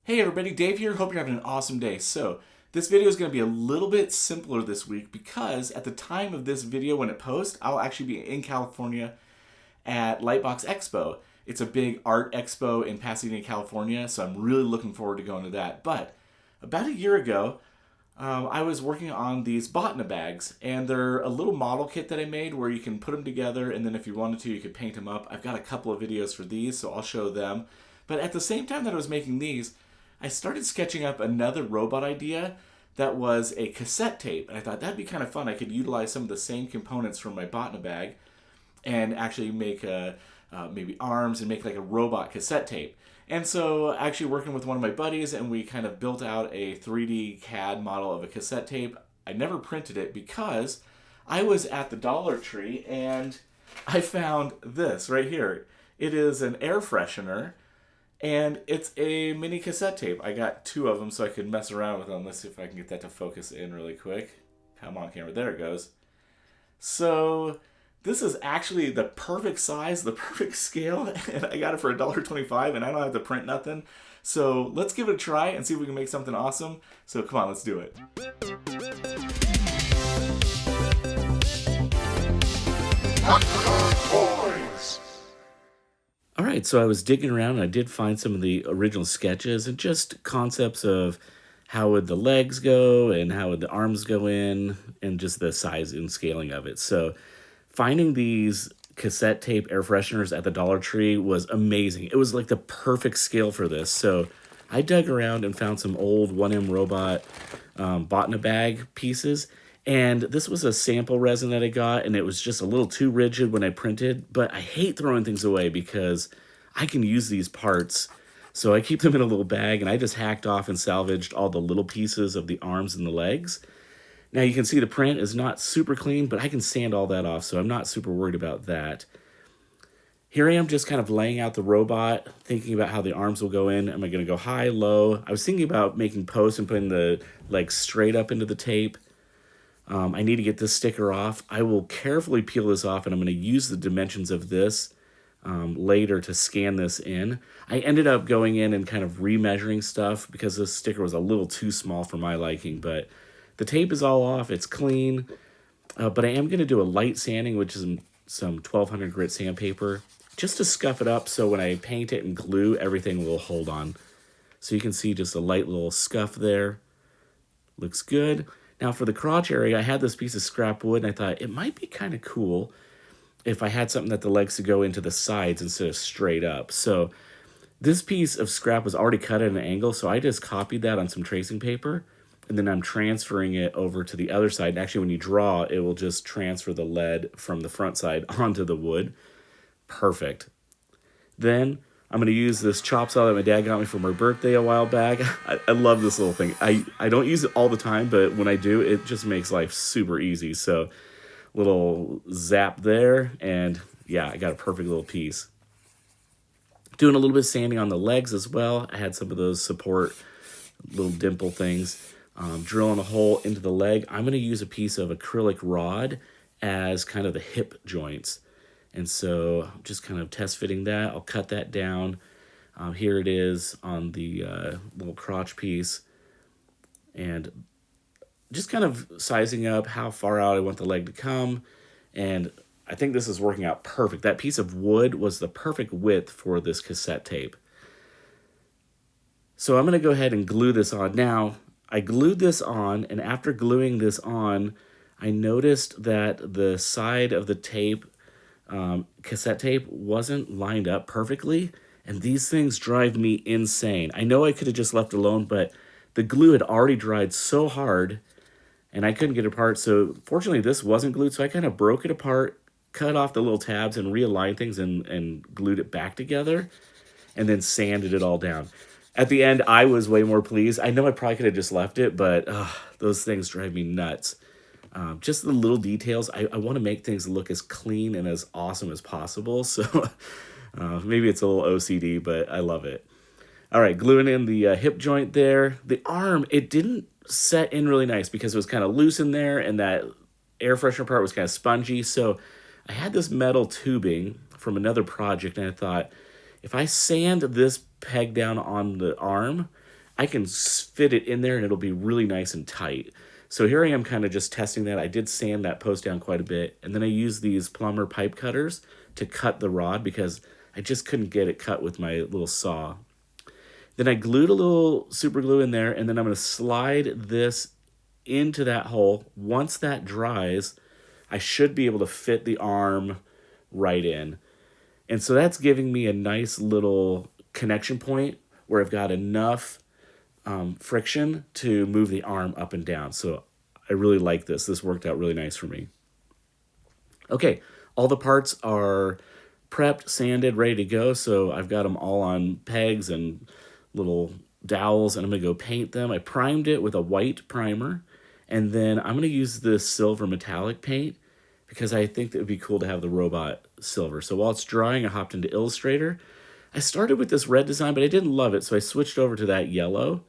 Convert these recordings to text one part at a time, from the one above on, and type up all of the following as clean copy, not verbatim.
Hey everybody, Dave here. Hope you're having an awesome day. So, this video is going to be a little bit simpler this week because at the time of this video when it posts, I'll actually be in California at Lightbox Expo. It's a big art expo in Pasadena, California, so I'm really looking forward to going to that. But about a year ago, I was working on these Botna bags, and they're a little model kit that I made where you can put them together, and then if you wanted to, you could paint them up. I've got a couple of videos for these, so I'll show them. But at the same time that I was making these, I started sketching up another robot idea that was a cassette tape. And I thought that'd be kind of fun. I could utilize some of the same components from my Botna bag and actually make maybe arms and make like a robot cassette tape. And so actually working with one of my buddies, and we kind of built out a 3D CAD model of a cassette tape. I never printed it because I was at the Dollar Tree and I found this right here. It is an air freshener. And it's a mini cassette tape. I got two of them so I could mess around with them. Let's see if I can get that to focus in really quick. Come on, camera. There it goes. So this is actually the perfect size, the perfect scale. And I got it for $1.25 and I don't have to print nothing. So let's give it a try and see if we can make something awesome. So come on, let's do it. All right, so I was digging around and I did find some of the original sketches and just concepts of how would the legs go and how would the arms go in and just the size and scaling of it. So finding these cassette tape air fresheners at the Dollar Tree was amazing. It was like the perfect scale for this. So I dug around and found some old 1M Robot Botna bag pieces. And this was a sample resin that I got, and it was just a little too rigid when I printed, but I hate throwing things away because I can use these parts. So I keep them in a little bag, and I just hacked off and salvaged all the little pieces of the arms and the legs. Now you can see the print is not super clean, but I can sand all that off, so I'm not super worried about that. Here I am just kind of laying out the robot, thinking about how the arms will go in. Am I going to go high, low? I was thinking about making posts and putting the legs straight up into the tape. I need to get this sticker off. I will carefully peel this off, and I'm going to use the dimensions of this later to scan this in. I ended up going in and kind of remeasuring stuff because this sticker was a little too small for my liking, but the tape is all off. It's clean, but I am going to do a light sanding, which is some 1200 grit sandpaper, just to scuff it up so when I paint it and glue, everything will hold on. So you can see just a light little scuff there. Looks good. Now for the crotch area, I had this piece of scrap wood, and I thought it might be kind of cool if I had something that the legs could go into the sides instead of straight up. So this piece of scrap was already cut at an angle, so I just copied that on some tracing paper, and then I'm transferring it over to the other side. And actually, when you draw, it will just transfer the lead from the front side onto the wood. Perfect. Then I'm going to use this chop saw that my dad got me for my birthday a while back. I love this little thing. I don't use it all the time, but when I do, it just makes life super easy. So little zap there, and yeah, I got a perfect little piece. Doing a little bit of sanding on the legs as well. I had some of those support little dimple things. Drilling a hole into the leg. I'm going to use a piece of acrylic rod as kind of the hip joints. And so I'm just kind of test fitting that. I'll cut that down. Here it is on the little crotch piece. And just kind of sizing up how far out I want the leg to come. And I think this is working out perfect. That piece of wood was the perfect width for this cassette tape. So I'm going to go ahead and glue this on. Now, I glued this on, and after gluing this on, I noticed that the side of the tape cassette tape wasn't lined up perfectly, and these things drive me insane. I know I could have just left it alone, but the glue had already dried so hard and I couldn't get it apart. So fortunately this wasn't glued, so I kind of broke it apart, cut off the little tabs and realigned things and glued it back together, and then sanded it all down. At the end, I was way more pleased. I know I probably could have just left it, but those things drive me nuts. Just the little details. I want to make things look as clean and as awesome as possible. So maybe it's a little OCD, but I love it. All right, gluing in the hip joint there. The arm, it didn't set in really nice because it was kind of loose in there, and that air freshener part was kind of spongy. So I had this metal tubing from another project, and I thought, if I sand this peg down on the arm, I can fit it in there and it'll be really nice and tight. So here I am kind of just testing that. I did sand that post down quite a bit. And then I used these plumber pipe cutters to cut the rod because I just couldn't get it cut with my little saw. Then I glued a little super glue in there, and then I'm going to slide this into that hole. Once that dries, I should be able to fit the arm right in. And so that's giving me a nice little connection point where I've got enough friction to move the arm up and down. So I really like this. This worked out really nice for me. Okay, all the parts are prepped, sanded, ready to go. So I've got them all on pegs and little dowels, and I'm going to go paint them. I primed it with a white primer, and then I'm going to use this silver metallic paint because I think it would be cool to have the robot silver. So while it's drying, I hopped into Illustrator. I started with this red design, but I didn't love it, so I switched over to that yellow.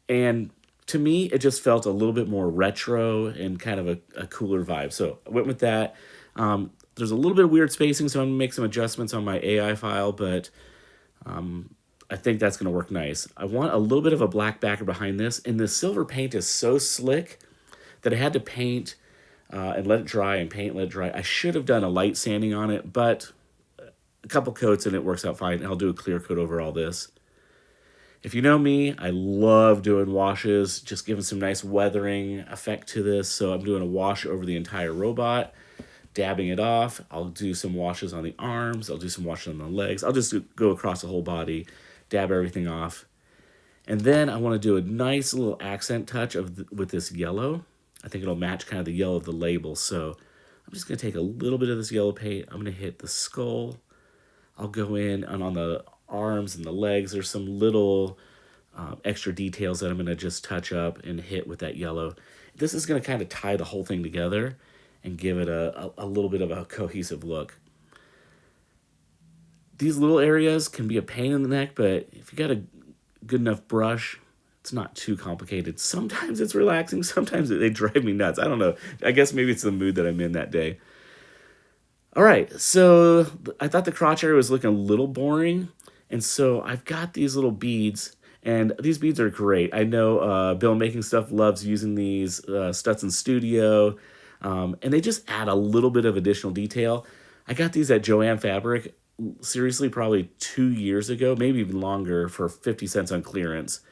And to me, it just felt a little bit more retro and kind of a cooler vibe. So I went with that. There's a little bit of weird spacing, so I'm going to make some adjustments on my AI file, but I think that's going to work nice. I want a little bit of a black backer behind this, and the silver paint is so slick that I had to paint and let it dry and paint, let it dry. I should have done a light sanding on it, but a couple coats and it works out fine. I'll do a clear coat over all this. If you know me, I love doing washes, just giving some nice weathering effect to this. So I'm doing a wash over the entire robot, dabbing it off. I'll do some washes on the arms. I'll do some washes on the legs. I'll just go across the whole body, dab everything off. And then I want to do a nice little accent touch with this yellow. I think it'll match kind of the yellow of the label. So I'm just going to take a little bit of this yellow paint. I'm going to hit the skull. I'll go in, and on the arms and the legs, there's some little extra details that I'm going to just touch up and hit with that yellow. This is going to kind of tie the whole thing together and give it a little bit of a cohesive look. These little areas can be a pain in the neck, but if you got a good enough brush, it's not too complicated. Sometimes it's relaxing. Sometimes they drive me nuts. I don't know. I guess maybe it's the mood that I'm in that day. All right, so I thought the crotch area was looking a little boring, and so I've got these little beads, and these beads are great. I know Bill Making Stuff loves using these, Stutz Studio, and they just add a little bit of additional detail. I got these at Joann Fabric, seriously, probably 2 years ago, maybe even longer, for 50 cents on clearance.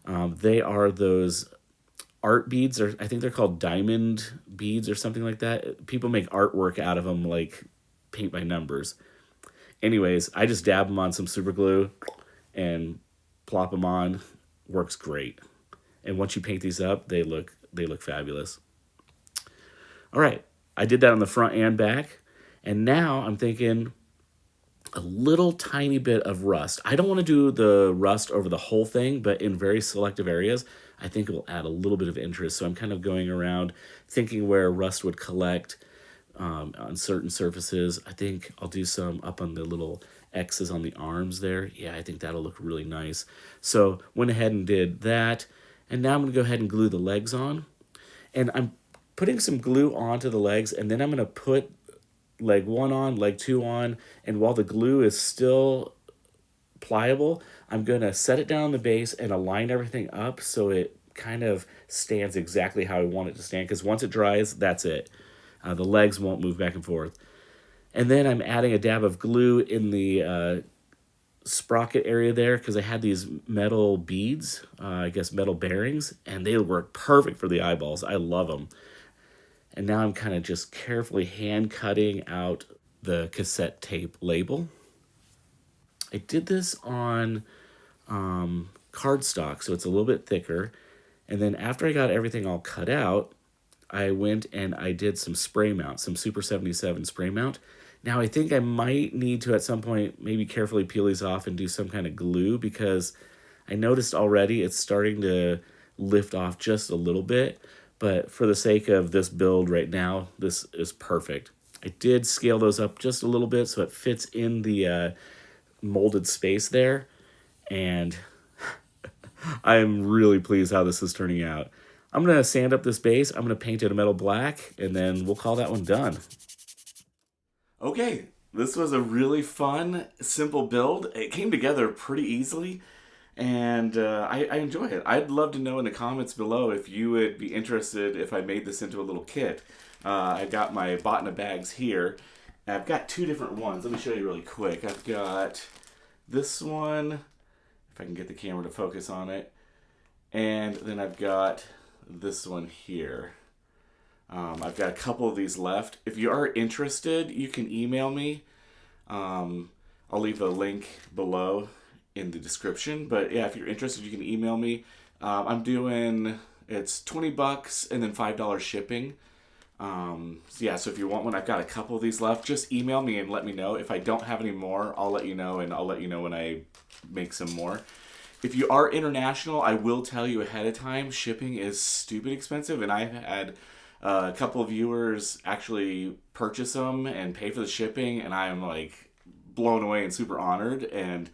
They are those art beads, or I think they're called diamond beads or something like that. People make artwork out of them, like paint by numbers. Anyways, I just dab them on some super glue and plop them on. Works great. And once you paint these up, they look fabulous. All right, I did that on the front and back, and now I'm thinking a little tiny bit of rust. I don't want to do the rust over the whole thing, but in very selective areas, I think it will add a little bit of interest. So I'm kind of going around thinking where rust would collect on certain surfaces. I think I'll do some up on the little X's on the arms there. Yeah, I think that'll look really nice. So went ahead and did that. And now I'm going to go ahead and glue the legs on. And I'm putting some glue onto the legs, and then I'm going to put leg 1 on, leg 2 on, and while the glue is still pliable, I'm going to set it down on the base and align everything up so it kind of stands exactly how I want it to stand, because once it dries, that's it. The legs won't move back and forth. And then I'm adding a dab of glue in the sprocket area there, because I had these metal beads, I guess metal bearings, and they work perfect for the eyeballs. I love them. And now I'm kind of just carefully hand cutting out the cassette tape label. I did this on cardstock, so it's a little bit thicker. And then after I got everything all cut out, I went and I did some spray mount, some Super 77 spray mount. Now I think I might need to at some point maybe carefully peel these off and do some kind of glue, because I noticed already it's starting to lift off just a little bit. But for the sake of this build right now, this is perfect. I did scale those up just a little bit so it fits in the molded space there. And I am really pleased how this is turning out. I'm going to sand up this base. I'm going to paint it a metal black, and then we'll call that one done. Okay, this was a really fun, simple build. It came together pretty easily. And I enjoy it. I'd love to know in the comments below if you would be interested if I made this into a little kit. I got my bot in a bags here. I've got two different ones. Let me show you really quick. I've got this one, if I can get the camera to focus on it. And then I've got this one here. I've got a couple of these left. If you are interested, you can email me. I'll leave a link below in the description. But yeah, if you're interested, you can email me. I'm doing, it's $20 and then $5 shipping. So yeah, so if you want one, I've got a couple of these left. Just email me and let me know. If I don't have any more, I'll let you know, and I'll let you know when I make some more. If you are international, I will tell you ahead of time, shipping is stupid expensive, and I've had a couple of viewers actually purchase them and pay for the shipping, and I am like blown away and super honored. And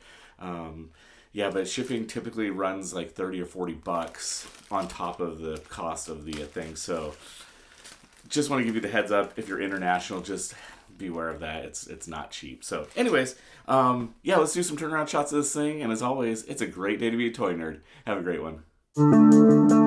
yeah, but shipping typically runs like 30 or $40 on top of the cost of the thing. So just want to give you the heads up. If you're international, just beware of that. It's not cheap. So anyways, yeah, let's do some turnaround shots of this thing. And as always, it's a great day to be a toy nerd. Have a great one.